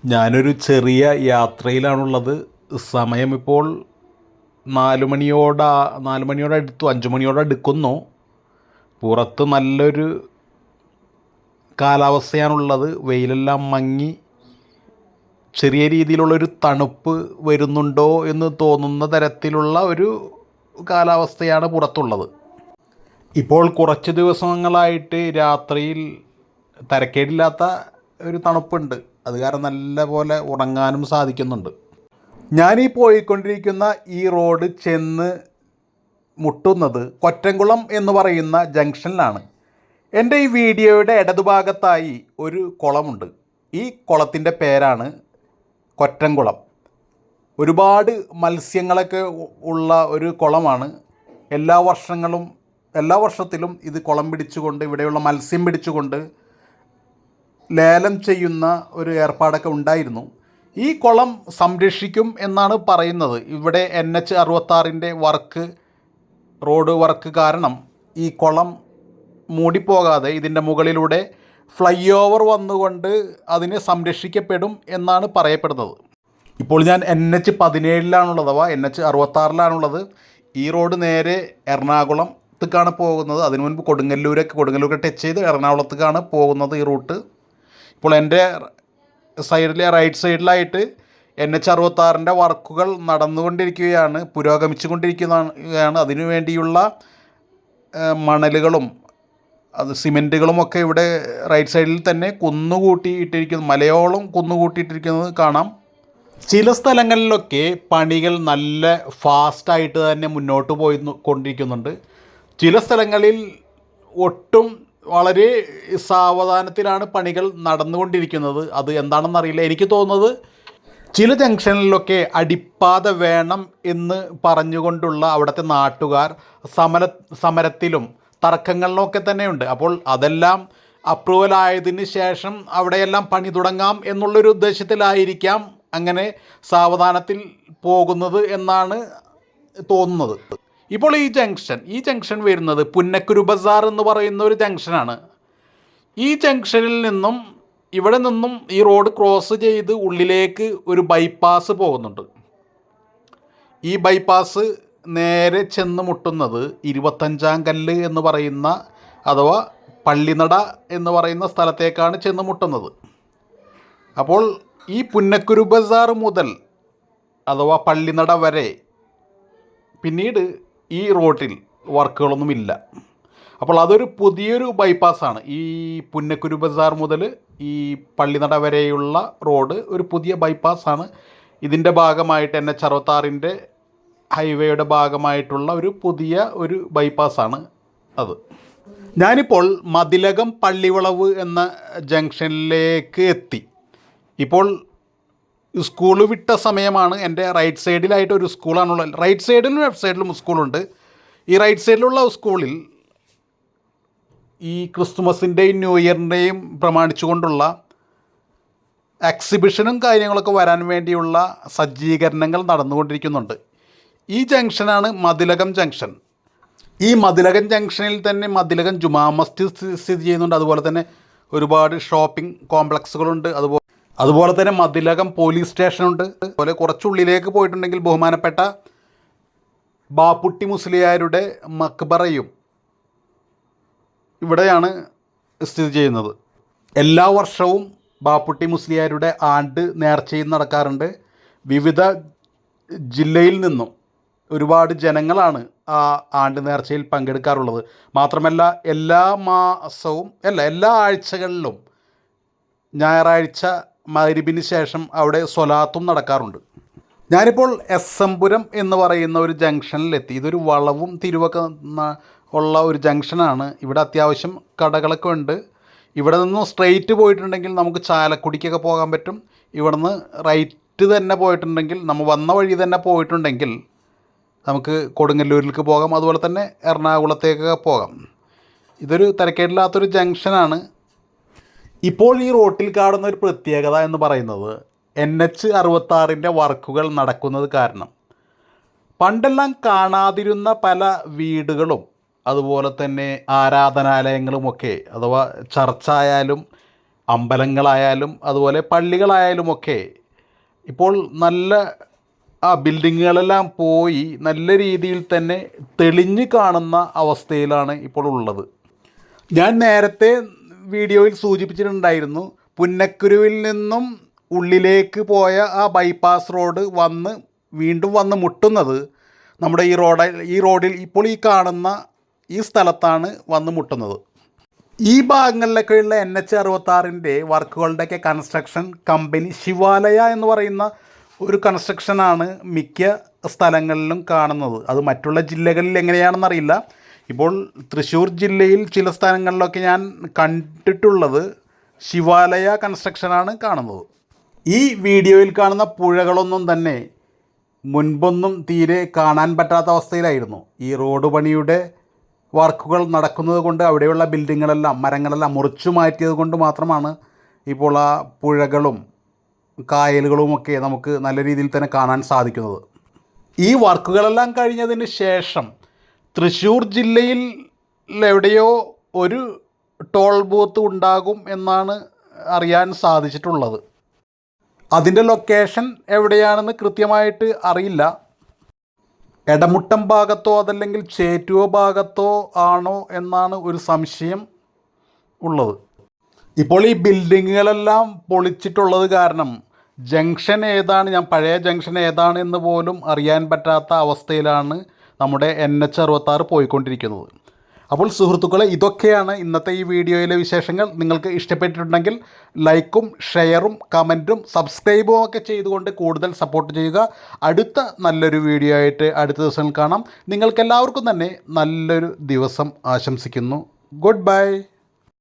ഞാനൊരു ചെറിയ യാത്രയിലാണുള്ളത്. സമയം ഇപ്പോൾ 4 മണിയോടടുത്തു, 5 മണിയോടടുക്കുന്നു. പുറത്ത് നല്ലൊരു കാലാവസ്ഥയാണുള്ളത്. വെയിലെല്ലാം മങ്ങി ചെറിയ രീതിയിലുള്ളൊരു തണുപ്പ് വരുന്നുണ്ടോ എന്ന് തോന്നുന്ന തരത്തിലുള്ള ഒരു കാലാവസ്ഥയാണ് പുറത്തുള്ളത്. ഇപ്പോൾ കുറച്ച് ദിവസങ്ങളായിട്ട് രാത്രിയിൽ തരക്കേടില്ലാത്ത ഒരു തണുപ്പുണ്ട്. അത് കാരണം നല്ല പോലെ ഉറങ്ങാനും സാധിക്കുന്നുണ്ട്. ഞാനീ പോയിക്കൊണ്ടിരിക്കുന്ന ഈ റോഡ് ചെന്ന് മുട്ടുന്നത് കൊറ്റംകുളം എന്ന് പറയുന്ന ജംഗ്ഷനിലാണ്. എൻ്റെ ഈ വീഡിയോയുടെ ഇടതുഭാഗത്തായി ഒരു കുളമുണ്ട്. ഈ കുളത്തിൻ്റെ പേരാണ് കൊറ്റംകുളം. ഒരുപാട് മത്സ്യങ്ങളൊക്കെ ഉള്ള ഒരു കുളമാണ്. എല്ലാ വർഷത്തിലും ഇത് കുളം പിടിച്ചുകൊണ്ട്, ഇവിടെയുള്ള മത്സ്യം പിടിച്ചുകൊണ്ട് ലേലം ചെയ്യുന്ന ഒരു ഏർപ്പാടൊക്കെ ഉണ്ടായിരുന്നു. ഈ കുളം സംരക്ഷിക്കും എന്നാണ് പറയുന്നത്. ഇവിടെ NH-66 റോഡ് വർക്ക് കാരണം ഈ കുളം മൂടിപ്പോകാതെ ഇതിൻ്റെ മുകളിലൂടെ ഫ്ലൈ ഓവർ വന്നുകൊണ്ട് അതിനെ സംരക്ഷിക്കപ്പെടും എന്നാണ് പറയപ്പെടുന്നത്. ഇപ്പോൾ ഞാൻ NH-17 അഥവാ NH-66 ഈ റോഡ് നേരെ എറണാകുളത്തേക്കാണ് പോകുന്നത്. അതിനു മുൻപ് കൊടുങ്ങല്ലൂരൊക്കെ ടച്ച് ചെയ്ത് എറണാകുളത്തേക്കാണ് പോകുന്നത് ഈ റൂട്ട്. ഇപ്പോൾ എൻ്റെ റൈറ്റ് സൈഡിലായിട്ട് NH-66 വർക്കുകൾ നടന്നുകൊണ്ടിരിക്കുകയാണ്, പുരോഗമിച്ചുകൊണ്ടിരിക്കുകയാണ്. അതിനു വേണ്ടിയുള്ള മണലുകളും സിമെൻറ്റുകളുമൊക്കെ ഇവിടെ റൈറ്റ് സൈഡിൽ തന്നെ മലയോളം കുന്നുകൂട്ടിയിട്ടിരിക്കുന്നത് കാണാം. ചില സ്ഥലങ്ങളിലൊക്കെ പണികൾ നല്ല ഫാസ്റ്റായിട്ട് തന്നെ മുന്നോട്ട് കൊണ്ടിരിക്കുന്നുണ്ട്. ചില സ്ഥലങ്ങളിൽ ഒട്ടും വളരെ സാവധാനത്തിലാണ് പണികൾ നടന്നുകൊണ്ടിരിക്കുന്നത്. അത് എന്താണെന്നറിയില്ല. എനിക്ക് തോന്നുന്നത് ചില ജംഗ്ഷനിലൊക്കെ അടിപ്പാത വേണം എന്ന് പറഞ്ഞുകൊണ്ടുള്ള അവിടുത്തെ നാട്ടുകാർ സമരത്തിലും തർക്കങ്ങളിലൊക്കെ തന്നെയുണ്ട്. അപ്പോൾ അതെല്ലാം അപ്രൂവൽ ആയതിന് ശേഷം അവിടെയെല്ലാം പണി തുടങ്ങാം എന്നുള്ളൊരു ഉദ്ദേശത്തിലായിരിക്കാം അങ്ങനെ സാവധാനത്തിൽ പോകുന്നത് എന്നാണ് തോന്നുന്നത്. ഇപ്പോൾ ഈ ജംഗ്ഷൻ വരുന്നത് പുന്നക്കുരു ബസാർ എന്ന് പറയുന്ന ഒരു ജംഗ്ഷനാണ്. ഈ ജംഗ്ഷനിൽ നിന്നും ഇവിടെ നിന്നും ഈ റോഡ് ക്രോസ് ചെയ്ത് ഉള്ളിലേക്ക് ഒരു ബൈപ്പാസ് പോകുന്നുണ്ട്. ഈ ബൈപ്പാസ് നേരെ ചെന്ന് മുട്ടുന്നത് 25 കല്ല് എന്ന് പറയുന്ന അഥവാ പള്ളിനട എന്ന് പറയുന്ന സ്ഥലത്തേക്കാണ് ചെന്ന് മുട്ടുന്നത്. അപ്പോൾ ഈ പുന്നക്കുരു ബസാർ മുതൽ അഥവാ പള്ളിനട വരെ പിന്നീട് ഈ റോഡിൽ വർക്കുകളൊന്നുമില്ല. അപ്പോൾ അതൊരു പുതിയൊരു ബൈപ്പാസാണ്. ഈ പുന്നക്കുരു ബസാർ മുതൽ ഈ പള്ളിനട വരെയുള്ള റോഡ് ഒരു പുതിയ ബൈപ്പാസാണ്. ഇതിൻ്റെ ഭാഗമായിട്ട് NH-66 ഹൈവേയുടെ ഭാഗമായിട്ടുള്ള ഒരു പുതിയ ഒരു ബൈപ്പാസാണ് അത്. ഞാനിപ്പോൾ മതിലകം പള്ളിവളവ് എന്ന ജംഗ്ഷനിലേക്ക് എത്തി. ഇപ്പോൾ സ്കൂൾ വിട്ട സമയമാണ്. എൻ്റെ റൈറ്റ് സൈഡിലായിട്ട് ഒരു സ്കൂളാണുള്ളത്. റൈറ്റ് സൈഡിലും ലെഫ്റ്റ് സൈഡിലും സ്കൂളുണ്ട്. ഈ റൈറ്റ് സൈഡിലുള്ള സ്കൂളിൽ ഈ ക്രിസ്തുമസിൻ്റെയും ന്യൂ ഇയറിൻ്റെയും പ്രമാണിച്ചുകൊണ്ടുള്ള എക്സിബിഷനും കാര്യങ്ങളൊക്കെ വരാൻ വേണ്ടിയുള്ള സജ്ജീകരണങ്ങൾ നടന്നുകൊണ്ടിരിക്കുന്നുണ്ട്. ഈ ജംഗ്ഷനാണ് മതിലകം ജംഗ്ഷൻ. ഈ മതിലകം ജംഗ്ഷനിൽ തന്നെ മതിലകം ജുമാ മസ്ജിദ് സ്ഥിതി ചെയ്യുന്നുണ്ട്. അതുപോലെ തന്നെ ഒരുപാട് ഷോപ്പിംഗ് കോംപ്ലക്സുകളുണ്ട്. അതുപോലെ തന്നെ മതിലകം പോലീസ് സ്റ്റേഷനുണ്ട്. അതുപോലെ കുറച്ചുള്ളിലേക്ക് പോയിട്ടുണ്ടെങ്കിൽ ബഹുമാനപ്പെട്ട ബാപ്പുട്ടി മുസ്ലിയാരുടെ മക്ബറയും ഇവിടെയാണ് സ്ഥിതി ചെയ്യുന്നത്. എല്ലാ വർഷവും ബാപ്പുട്ടി മുസ്ലിയാരുടെ ആണ്ട് നേർച്ചയും നടക്കാറുണ്ട്. വിവിധ ജില്ലയിൽ നിന്നും ഒരുപാട് ജനങ്ങളാണ് ആ ആണ്ട് നേർച്ചയിൽ പങ്കെടുക്കാറുള്ളത്. മാത്രമല്ല എല്ലാ ആഴ്ചകളിലും ഞായറാഴ്ച മഗ്‌രിബിന് ശേഷം അവിടെ സ്വലാത്തും നടക്കാറുണ്ട്. ഞാനിപ്പോൾ SM പുരം എന്ന് പറയുന്ന ഒരു ജംഗ്ഷനിലെത്തി. ഇതൊരു വളവും തിരിവൊക്കെ ഉള്ള ഒരു ജംഗ്ഷനാണ്. ഇവിടെ അത്യാവശ്യം കടകളൊക്കെ ഉണ്ട്. ഇവിടെ നിന്ന് സ്ട്രെയിറ്റ് പോയിട്ടുണ്ടെങ്കിൽ നമുക്ക് ചാലക്കുടിക്കൊക്കെ പോകാൻ പറ്റും. ഇവിടുന്ന് റൈറ്റ് തന്നെ പോയിട്ടുണ്ടെങ്കിൽ, നമ്മൾ വന്ന വഴി തന്നെ പോയിട്ടുണ്ടെങ്കിൽ നമുക്ക് കൊടുങ്ങല്ലൂരിലേക്ക് പോകാം. അതുപോലെ തന്നെ എറണാകുളത്തേക്കൊക്കെ പോകാം. ഇതൊരു തിരക്കേടില്ലാത്തൊരു ജംഗ്ഷനാണ്. ഇപ്പോൾ ഈ റോട്ടിൽ കാണുന്ന ഒരു പ്രത്യേകത എന്ന് പറയുന്നത് NH-66 വർക്കുകൾ നടക്കുന്നത് കാരണം പണ്ടെല്ലാം കാണാതിരുന്ന പല വീടുകളും അതുപോലെ തന്നെ ആരാധനാലയങ്ങളുമൊക്കെ, അഥവാ ചർച്ചായാലും അമ്പലങ്ങളായാലും അതുപോലെ പള്ളികളായാലുമൊക്കെ ഇപ്പോൾ നല്ല ബിൽഡിങ്ങുകളെല്ലാം പോയി നല്ല രീതിയിൽ തന്നെ തെളിഞ്ഞ് കാണുന്ന അവസ്ഥയിലാണ് ഇപ്പോൾ ഉള്ളത്. ഞാൻ നേരത്തെ വീഡിയോയിൽ സൂചിപ്പിച്ചിട്ടുണ്ടായിരുന്നു, പുന്നക്കുരുവിൽ നിന്നും ഉള്ളിലേക്ക് പോയ ആ ബൈപ്പാസ് റോഡ് വീണ്ടും വന്ന് മുട്ടുന്നത് നമ്മുടെ ഈ റോഡിൽ ഇപ്പോൾ ഈ കാണുന്ന ഈ സ്ഥലത്താണ് വന്ന് മുട്ടുന്നത്. ഈ ഭാഗങ്ങളിലൊക്കെയുള്ള NH-66 വർക്കുകളുടെയൊക്കെ കൺസ്ട്രക്ഷൻ കമ്പനി ശിവാലയ എന്ന് പറയുന്ന ഒരു കൺസ്ട്രക്ഷനാണ് മിക്ക സ്ഥലങ്ങളിലും കാണുന്നത്. അത് മറ്റുള്ള ജില്ലകളിൽ എങ്ങനെയാണെന്നറിയില്ല. ഇപ്പോൾ തൃശ്ശൂർ ജില്ലയിൽ ചില സ്ഥലങ്ങളിലൊക്കെ ഞാൻ കണ്ടിട്ടുള്ളത് ശിവാലയ കൺസ്ട്രക്ഷനാണ് കാണുന്നത്. ഈ വീഡിയോയിൽ കാണുന്ന പുഴകളൊന്നും തന്നെ മുൻപൊന്നും തീരെ കാണാൻ പറ്റാത്ത അവസ്ഥയിലായിരുന്നു. ഈ റോഡ് പണിയുടെ വർക്കുകൾ നടക്കുന്നത് കൊണ്ട് അവിടെയുള്ള മരങ്ങളെല്ലാം മുറിച്ചു മാറ്റിയത് കൊണ്ട് മാത്രമാണ് ഇപ്പോൾ ആ പുഴകളും കായലുകളുമൊക്കെ നമുക്ക് നല്ല രീതിയിൽ തന്നെ കാണാൻ സാധിക്കുന്നത്. ഈ വർക്കുകളെല്ലാം കഴിഞ്ഞതിന് ശേഷം തൃശ്ശൂർ ജില്ലയിൽ എവിടെയോ ഒരു ടോൾ ബൂത്ത് ഉണ്ടാകും എന്നാണ് അറിയാൻ സാധിച്ചിട്ടുള്ളത്. അതിൻ്റെ ലൊക്കേഷൻ എവിടെയാണെന്ന് കൃത്യമായിട്ട് അറിയില്ല. എടമുട്ടം ഭാഗത്തോ അതല്ലെങ്കിൽ ചേറ്റുവ ഭാഗത്തോ ആണോ എന്നാണ് ഒരു സംശയം ഉള്ളത്. ഇപ്പോൾ ഈ ബിൽഡിങ്ങുകളെല്ലാം പൊളിച്ചിട്ടുള്ളത് കാരണം പഴയ ജംഗ്ഷൻ ഏതാണ് എന്ന് പോലും അറിയാൻ പറ്റാത്ത അവസ്ഥയിലാണ് നമ്മുടെ NH-66 പോയിക്കൊണ്ടിരിക്കുന്നത്. അപ്പോൾ സുഹൃത്തുക്കളെ, ഇതൊക്കെയാണ് ഇന്നത്തെ ഈ വീഡിയോയിലെ വിശേഷങ്ങൾ. നിങ്ങൾക്ക് ഇഷ്ടപ്പെട്ടിട്ടുണ്ടെങ്കിൽ ലൈക്കും ഷെയറും കമൻറ്റും സബ്സ്ക്രൈബും ഒക്കെ ചെയ്തുകൊണ്ട് കൂടുതൽ സപ്പോർട്ട് ചെയ്യുക. അടുത്ത നല്ലൊരു വീഡിയോ ആയിട്ട് അടുത്ത ദിവസങ്ങൾ കാണാം. നിങ്ങൾക്കെല്ലാവർക്കും തന്നെ നല്ലൊരു ദിവസം ആശംസിക്കുന്നു. Good bye.